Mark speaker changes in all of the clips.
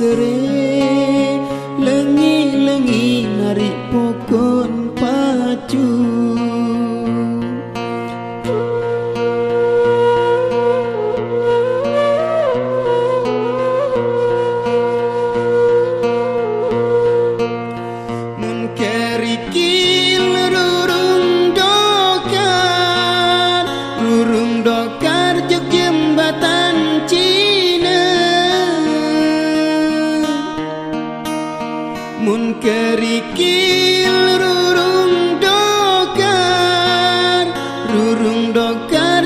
Speaker 1: sere lengi-lengi narik pokon pacu. Mun kerikil rurung dokar jog jembatan Cina. Mun kerikil rurung dokar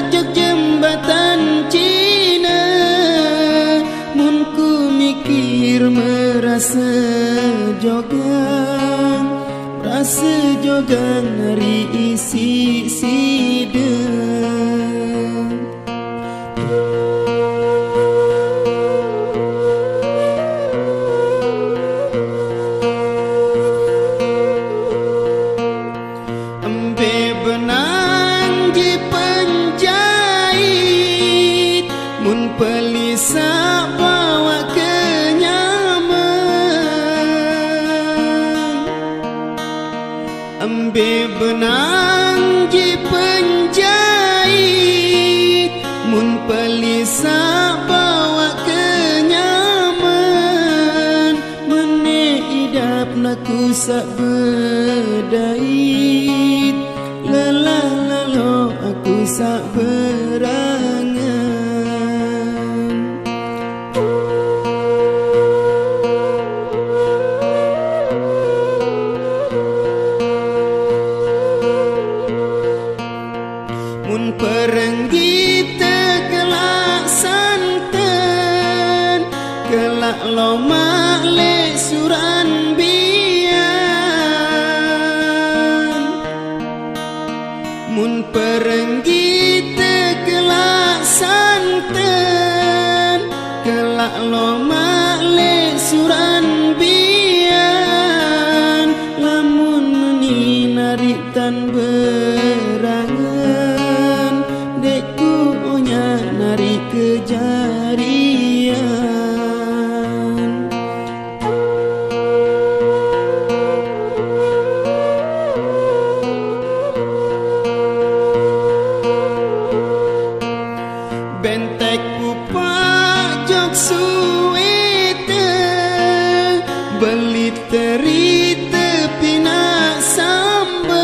Speaker 1: jog jembatan Cina. Mun ku mikir merasa jogang hari isi sidang. Embe benang di penjahit, mun pelisa bawa kenyaman. Embe benang di penjahit, mun pelisa bawa kenyaman. Mene idap naku sak berdait, lelah lalo aku sak berangan. Mun perenggi tegelak santen, kelak lomak le suran bian. Mun perenggi tegelak santen, kelak lomak le suran bian. Lamun ni narik tan berangan, dekku punya narik kejarian. Bentekku pajak suwete, beli teri tepi nak sambal.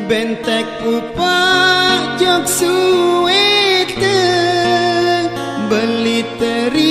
Speaker 1: Bentekku pajak suwete, beli teri